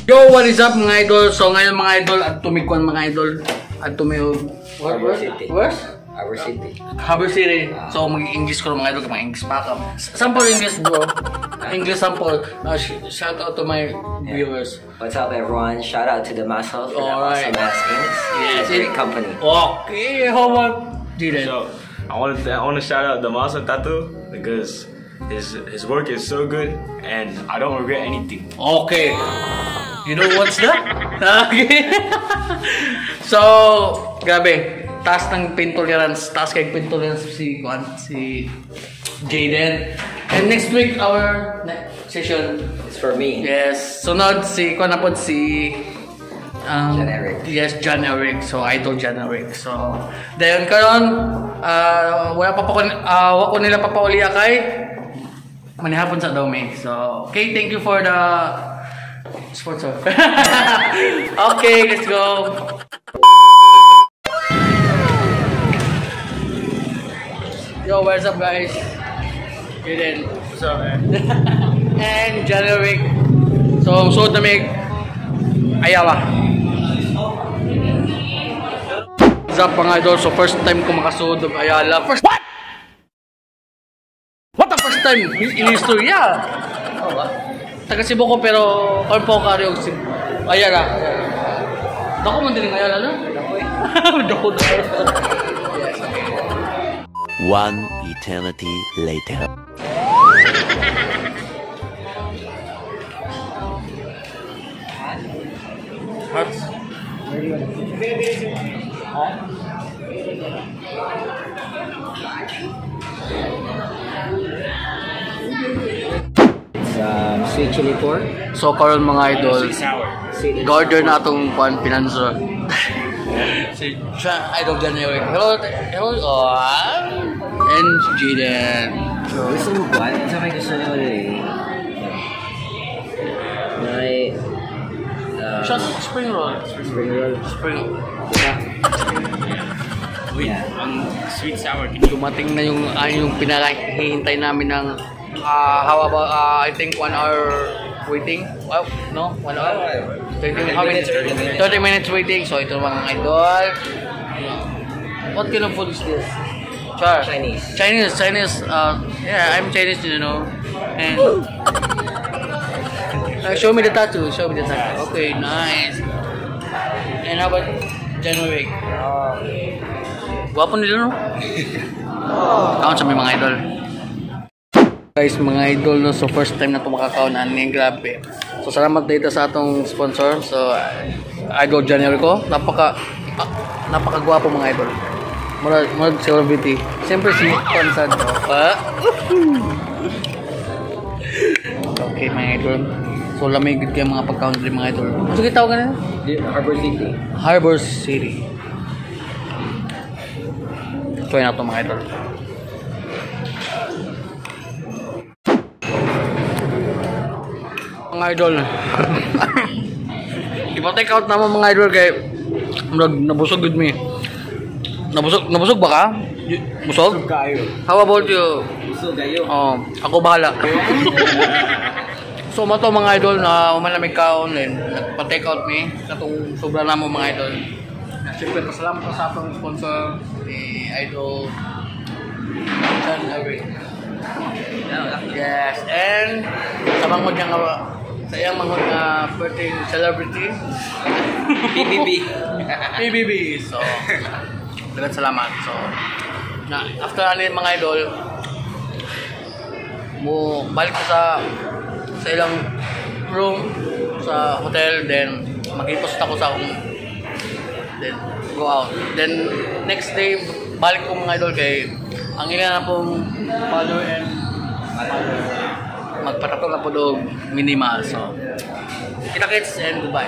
Yo, what is up mga idol? So ngayon mga idol, at tumikuan mga idol. At tumiyog... Harbor City. Where? Harbor City. Harbor City. So mag-English ko mga idol, mag-English pa ka. Sample English bro. English sample. Shout out to my viewers. What's up everyone? Shout out to the muscle for that awesome ass English. Yes. Great company. Okay, how about Dylan? So I want to shout out the Muscle Tattoo because his work is so good and I don't regret anything. Okay. You know what's that? Okay. So, grabe. Taas ng pain tolerance. Taas kay pain tolerance si Jaden. And next week, our next session. It's for me. Yes. Sunod si John Eric. Yes, John Eric. So, idol John Eric. So, then karon wala ko nila papauli kay manihapon sa dome. So, okay, thank you for the sponsor. Okay, let's go. Yo, what's up guys? Jaden. What's up, man? And January. So, suot na may ayawa. What's up mga idol? So, first time ko makasuot ng ayala. What? What the first time? In history, yeah. Oh, ba? Taga Cebu ko pero kon po ka rin si ayala. Dako man din ayala na. Dako. One eternity later. Hearts. Sweet chili pork. So karon mga idol, order na atong pinanso. Si Idol January. Hello. And Jaden. So, gusto mo ba? Sa may gusto nyo ulit. May... Shot spring roll. Spring roll. Spring. Yeah. Sweet sour. Dumating na yung pinakahihintay namin ng how about I think 1 hour waiting. Well, no, 1 hour. 30 minutes waiting. So ito mga idol. What kind of food is this? Char. Chinese. Yeah, I'm Chinese, you know. And show me the tattoo. Okay, nice. And how about January? Guwapo nila, no? Kaon sa may mga idol. Guys, mga idol, no? So first time na ito makakaon. Grabe. So salamat dito sa atong sponsor. So Idol January ko. Napakagwapo mga idol. Murag celebrity. Siyempre si Consad. Okay mga idol. So lamig kayo mga pag-country mga idol. Ano kita tawag na? Harbor City. Harbor City. Try na ito mga idol. Mga idol. Ipa-take out naman mga idol kay nabusog good me. Nabusog ba ka? Busog? How about you? Busog kayo. Ako bahala. So mato mga idol na malamig kaon din. Pa-take out me katong sobra na mo mga idol. Siyempre pasalamat ko sa atong sponsor ni Idol John Eric. Yes, and sa mangod niya nga sa iyang mangod nga birthday celebrity PBB. So dagat salamat. So na after ani mga idol mo balik ko sa ilang room sa hotel, then mag-ipost ako sa akong, then go out. Then next day balik ko mga idol kay ang ina na pong follow and magpatato na po do minimal. So kita-kits and goodbye.